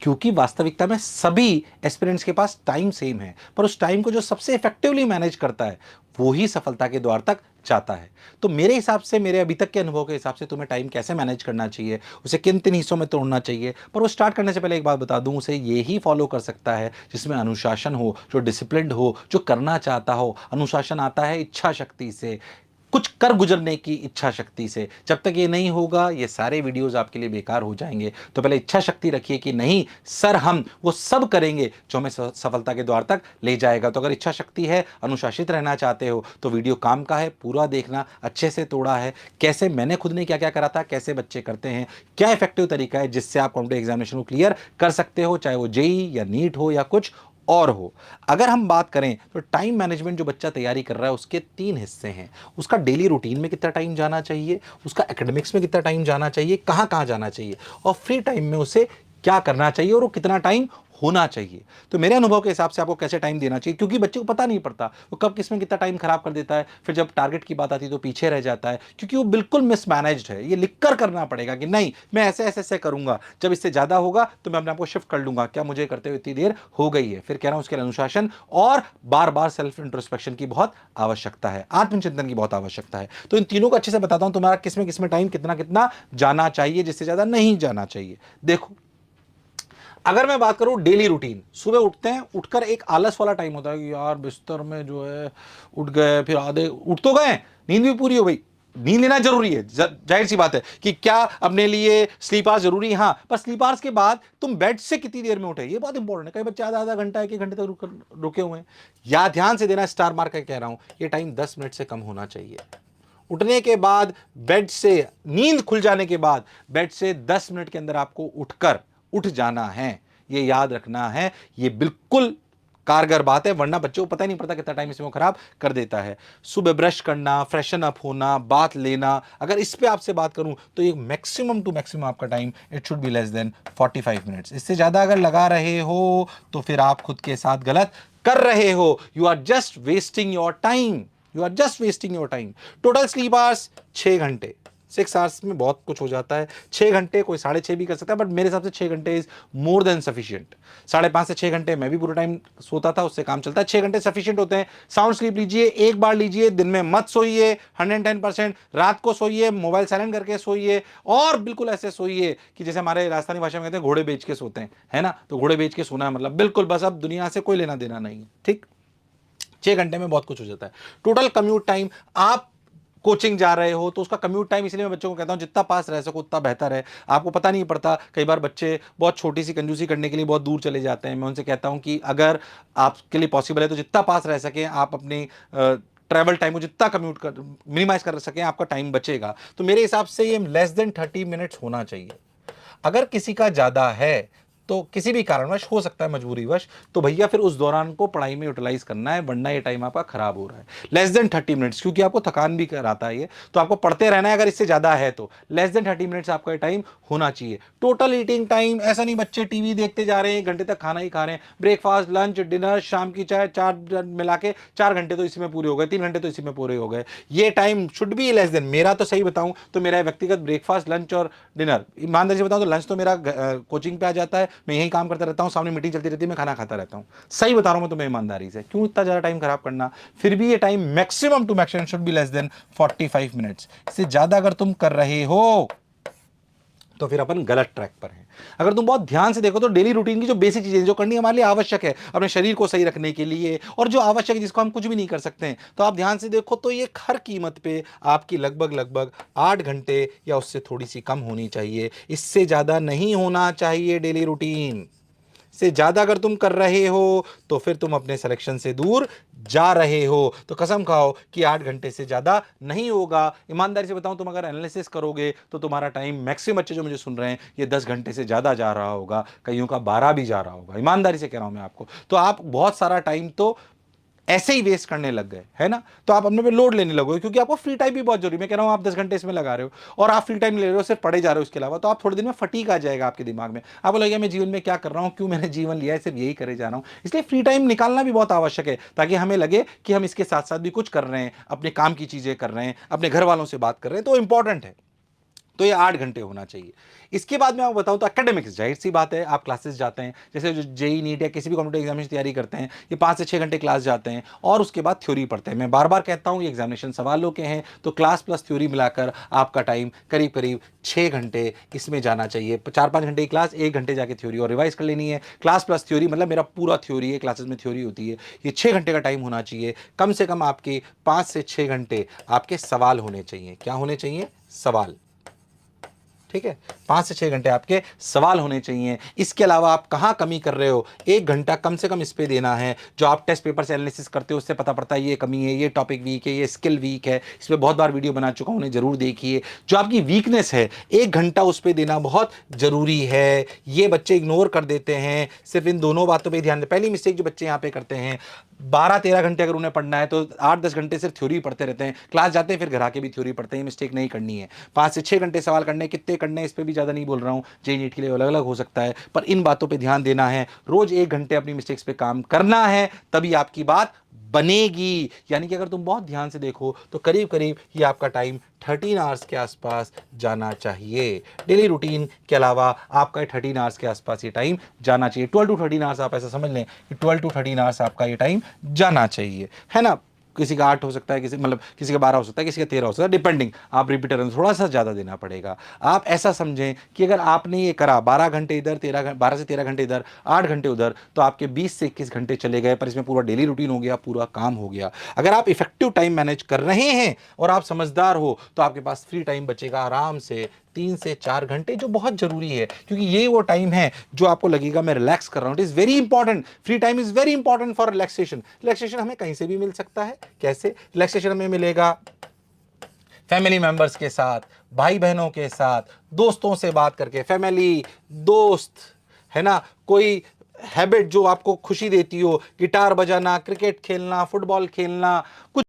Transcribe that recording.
क्योंकि वास्तविकता में सभी एस्पिरेंट्स के पास टाइम सेम है, पर उस टाइम को जो सबसे इफेक्टिवली मैनेज करता है वो ही सफलता के द्वार तक जाता है। तो मेरे हिसाब से, मेरे अभी तक के अनुभव के हिसाब से, तुम्हें टाइम कैसे मैनेज करना चाहिए, उसे किन किन हिस्सों में तोड़ना चाहिए, पर वो स्टार्ट करने से पहले एक बात बता दूं, उसे ये ही फॉलो कर सकता है जिसमें अनुशासन हो, जो डिसिप्लिन्ड हो, जो करना चाहता हो। अनुशासन आता है इच्छा शक्ति से, कुछ कर गुजरने की इच्छा शक्ति से। जब तक ये नहीं होगा, ये सारे वीडियोस आपके लिए बेकार हो जाएंगे। तो पहले इच्छा शक्ति रखिए कि नहीं सर, हम वो सब करेंगे जो हमें सफलता के द्वार तक ले जाएगा। तो अगर इच्छा शक्ति है, अनुशासित रहना चाहते हो, तो वीडियो काम का है, पूरा देखना। अच्छे से तोड़ा है, कैसे मैंने खुद ने क्या क्या करा था, कैसे बच्चे करते हैं, क्या इफेक्टिव तरीका है जिससे आप कॉम्पिटिटिव एग्जामिनेशन को क्लियर कर सकते हो, चाहे वो जेई या नीट हो या कुछ और हो। अगर हम बात करें तो टाइम मैनेजमेंट जो बच्चा तैयारी कर रहा है उसके 3 हिस्से हैं। उसका डेली रूटीन में कितना टाइम जाना चाहिए, उसका एकेडमिक्स में कितना टाइम जाना चाहिए, कहाँ कहाँ जाना चाहिए, और फ्री टाइम में उसे क्या करना चाहिए और वो कितना टाइम होना चाहिए। तो मेरे अनुभव के हिसाब से आपको कैसे टाइम देना चाहिए, क्योंकि बच्चे को पता नहीं पड़ता वो कब किस में कितना टाइम खराब कर देता है। फिर जब टारगेट की बात आती है तो पीछे रह जाता है, क्योंकि वो बिल्कुल मिसमैनेज्ड है। ये लिख कर करना पड़ेगा कि नहीं मैं ऐसे ऐसे ऐसे करूंगा, जब इससे ज्यादा होगा तो मैं अपने आप को शिफ्ट कर लूंगा, क्या मुझे करते हुए इतनी देर हो गई है। फिर कह रहा हूं उसके लिए अनुशासन और बार बार सेल्फ इंट्रोस्पेक्शन की बहुत आवश्यकता है, आत्मचिंतन की बहुत आवश्यकता है। तो इन तीनों को अच्छे से बताता हूं, तुम्हारा किसमें टाइम कितना कितना जाना चाहिए, जिससे ज्यादा नहीं जाना चाहिए। देखो, अगर मैं बात करूं डेली रूटीन, सुबह उठते हैं, उठकर एक आलस वाला टाइम होता है कि यार बिस्तर में जो है उठ गए, फिर आधे उठ तो गए, नींद भी पूरी हो गई। नींद लेना जरूरी है, जाहिर सी बात है कि क्या अपने लिए स्लीप आवर्स जरूरी है, हाँ, पर स्लीप आवर्स के बाद तुम बेड से कितनी देर में उठे, ये बहुत इंपॉर्टेंट है। कई बच्चे आधा आधा घंटा, 1 1 घंटे तक रुके हुए हैं। या ध्यान से देना, स्टार मार्क कह रहा हूं, ये टाइम 10 मिनट से कम होना चाहिए। उठने के बाद, बेड से नींद खुल जाने के बाद बेड से 10 मिनट के अंदर आपको उठ जाना है। ये याद रखना है, ये बिल्कुल कारगर बात है, वरना बच्चों को पता ही नहीं पड़ता कितना टाइम इसमें वो खराब कर देता है। सुबह ब्रश करना, फ्रेशन अप होना, बात लेना, अगर इस पे आपसे बात करूं तो ये मैक्सिमम टू मैक्सिमम आपका time it should be less than 45 minutes. इससे ज्यादा अगर लगा रहे हो तो फिर आप खुद के साथ गलत कर रहे हो। You are just wasting your time, you are just wasting your time. Total sleep hours 6 घंटे, 6 आवर्स में बहुत कुछ हो जाता है। 6 घंटे, कोई 6.5 भी कर सकता है, बट मेरे हिसाब से 6 घंटे इज मोर देन सफिशियंट। 5.5 से 6 घंटे मैं भी पूरा टाइम सोता था, उससे काम चलता है। 6 घंटे सफिशियंट होते हैं। साउंड स्लीप लीजिए, एक बार लीजिए, दिन में मत सोइए 110%। रात को सोइए, मोबाइल साइलेंट करके सोइए, और बिल्कुल ऐसे सोइए कि जैसे हमारे राजस्थानी भाषा में कहते हैं घोड़े बेच के सोते हैं, है ना। तो घोड़े बेच के सोना है मतलब बिल्कुल बस, अब दुनिया से कोई लेना देना नहीं, ठीक। 6 घंटे में बहुत कुछ हो जाता है। टोटल कम्यूट टाइम, आप कोचिंग जा रहे हो तो उसका कम्यूट टाइम, इसलिए मैं बच्चों को कहता हूं जितना पास रह सको उतना बेहतर है। आपको पता नहीं पड़ता, कई बार बच्चे बहुत छोटी सी कंजूसी करने के लिए बहुत दूर चले जाते हैं। मैं उनसे कहता हूं कि अगर आपके लिए पॉसिबल है तो जितना पास रह सके आप अपनी ट्रैवल टाइम को जितना कम्यूट कर मिनिमाइज कर सकें, आपका टाइम बचेगा। तो मेरे हिसाब से ये लेस देन 30 मिनट्स होना चाहिए। अगर किसी का ज्यादा है तो किसी भी कारणवश, हो सकता है मजबूरीवश, तो भैया फिर उस दौरान को पढ़ाई में यूटिलाइज करना है, वरना ये टाइम आपका खराब हो रहा है। लेस देन 30 मिनट्स, क्योंकि आपको थकान भी कराता है ये, तो आपको पढ़ते रहना है। अगर इससे ज्यादा है तो लेस देन 30 मिनट्स आपका ये टाइम होना चाहिए। टोटल ईटिंग टाइम, ऐसा नहीं बच्चे टीवी देखते जा रहे हैं 1 घंटे तक खाना ही खा रहे हैं, ब्रेकफास्ट, लंच, डिनर, शाम की चाय, 4 मिला के 4 घंटे तो इसी में पूरे हो गए, 3 घंटे तो इसी में पूरे हो गए। ये time should be less then, मेरा तो सही बताऊं तो मेरा व्यक्तिगत ब्रेकफास्ट, लंच और डिनर, ईमानदारी से बताऊं तो लंच तो मेरा कोचिंग पे आ जाता है, मैं यही काम करता रहता हूं, सामने मीटिंग चलती रहती है, मैं खाना खाता रहता हूं। सही बता रहा हूं मैं तुम्हें ईमानदारी से, क्यों इतना ज्यादा टाइम खराब करना। फिर भी ये time maximum to maximum should be less than 45 minutes. इससे ज्यादा अगर तुम कर रहे हो तो फिर अपन गलत ट्रैक पर हैं। अगर तुम बहुत ध्यान से देखो तो डेली रूटीन की जो बेसिक चीजें जो करनी हमारे लिए आवश्यक है अपने शरीर को सही रखने के लिए, और जो आवश्यक है जिसको हम कुछ भी नहीं कर सकते हैं, तो आप ध्यान से देखो तो ये हर कीमत पे आपकी लगभग लगभग 8 घंटे या उससे थोड़ी सी कम होनी चाहिए। इससे ज्यादा नहीं होना चाहिए डेली रूटीन। से ज्यादा अगर तुम कर रहे हो तो फिर तुम अपने सिलेक्शन से दूर जा रहे हो। तो कसम खाओ कि 8 घंटे से ज्यादा नहीं होगा। ईमानदारी से बताऊं, तुम अगर एनालिसिस करोगे तो तुम्हारा टाइम मैक्सिमम, बच्चे जो मुझे सुन रहे हैं, ये 10 घंटे से ज्यादा जा रहा होगा, कईयों का 12 भी जा रहा होगा। ईमानदारी से कह रहा हूं मैं आपको। तो आप बहुत सारा टाइम तो ऐसे ही वेस्ट करने लग गए, है ना। तो आप अपने पे लोड लेने लगोगे, क्योंकि आपको फ्री टाइम भी बहुत जरूरी है। मैं कह रहा हूं आप 10 घंटे इसमें लगा रहे हो और आप फ्री टाइम ले रहे हो, सिर्फ पढ़े जा रहे हो उसके अलावा, तो आप थोड़े दिन में फटीक आ जाएगा आपके दिमाग में। आप बोलोगे मैं जीवन में क्या कर रहा हूं, क्यों मैंने जीवन लिया है, सिर्फ यही करे जा रहा हूं। इसलिए फ्री टाइम निकालना भी बहुत आवश्यक है, ताकि हमें लगे कि हम इसके साथ साथ भी कुछ कर रहे हैं, अपने काम की चीजें कर रहे हैं, अपने घर वालों से बात कर रहे हैं, तो इंपॉर्टेंट है। तो ये 8 घंटे होना चाहिए। इसके बाद मैं आपको बताऊं तो एकेडमिक्स, जाहिर सी बात है आप क्लासेस जाते हैं, जैसे जो जेई नीट या किसी भी कॉम्पिटेटिव एग्जामिनेशन तैयारी करते हैं, ये 5 से 6 घंटे क्लास जाते हैं और उसके बाद थ्योरी पढ़ते हैं। मैं बार बार कहता हूं ये एग्जामिनेशन सवालों के हैं, तो क्लास प्लस थ्योरी मिलाकर आपका टाइम करीब करीब 6 घंटे इसमें जाना चाहिए। 4-5 घंटे की क्लास, 1 घंटे जाके थ्योरी और रिवाइज कर लेनी है। क्लास प्लस थ्योरी मतलब मेरा पूरा थ्योरी है, क्लासेस में थ्योरी होती है। ये 6 घंटे का टाइम होना चाहिए। कम से कम आपके 5 से 6 घंटे आपके सवाल होने चाहिए। क्या होने चाहिए? सवाल। ठीक है, 5 से 6 घंटे आपके सवाल होने चाहिए। इसके अलावा आप कहाँ कमी कर रहे हो, 1 घंटा कम से कम इस पे देना है। जो आप टेस्ट पेपर से एनालिसिस करते हो उससे पता पड़ता है ये कमी है, ये टॉपिक वीक है, ये स्किल वीक है। इस पर बहुत बार वीडियो बना चुका हूं, उन्हें जरूर देखिए। जो आपकी वीकनेस है 1 घंटा उस पर देना बहुत जरूरी है। ये बच्चे इग्नोर कर देते हैं, सिर्फ इन दोनों बातों पर ध्यान दें। पहली मिस्टेक जो बच्चे यहाँ पे करते हैं, 12-13 घंटे अगर उन्हें पढ़ना है तो 8-10 घंटे सिर्फ थ्योरी पढ़ते रहते हैं, क्लास जाते हैं फिर घर आके भी थ्योरी पढ़ते हैं। ये मिस्टेक नहीं करनी है। 5 से 6 घंटे सवाल करने, कितने करने हैं इस पर भी ज़्यादा नहीं बोल रहा हूँ, जेईई नीट के लिए अलग अलग हो सकता है, पर इन बातों पे ध्यान देना है। रोज 1 घंटे अपनी मिस्टेक्स पे काम करना है, तभी आपकी बात बनेगी। यानी कि अगर तुम बहुत ध्यान से देखो तो करीब करीब ये आपका टाइम 13 आवर्स के आसपास जाना चाहिए। डेली रूटीन के अलावा आपका 13 आवर्स के आसपास ये टाइम जाना चाहिए। 12 टू 13 आवर्स आप ऐसा समझ लें कि 12 टू 13 आवर्स आपका ये टाइम जाना चाहिए, है ना। किसी का 8 हो सकता है, किसी का 12 हो सकता है, किसी का 13 हो सकता है, डिपेंडिंग। आप रिपीटर थोड़ा सा ज़्यादा देना पड़ेगा। आप ऐसा समझें कि अगर आपने ये करा 12 घंटे इधर, 12 से 13 घंटे इधर, 8 घंटे उधर, तो आपके 20 से 21 घंटे चले गए, पर इसमें पूरा डेली रूटीन हो गया, पूरा काम हो गया। अगर आप इफेक्टिव टाइम मैनेज कर रहे हैं और आप समझदार हो तो आपके पास फ्री टाइम बचेगा आराम से 3 से 4 घंटे, जो बहुत जरूरी है, क्योंकि ये वो टाइम है जो आपको लगेगा मैं रिलैक्स कर रहा हूं। It is very important, free time is very important for relaxation. Relaxation हमें कहीं से भी मिल सकता है। कैसे रिलैक्सेशन हमें मिलेगा? फैमिली मेंबर्स के साथ, भाई बहनों के साथ, दोस्तों से बात करके। फैमिली, दोस्त, है ना, कोई हैबिट जो आपको खुशी देती हो, गिटार बजाना, क्रिकेट खेलना, फुटबॉल खेलना, कुछ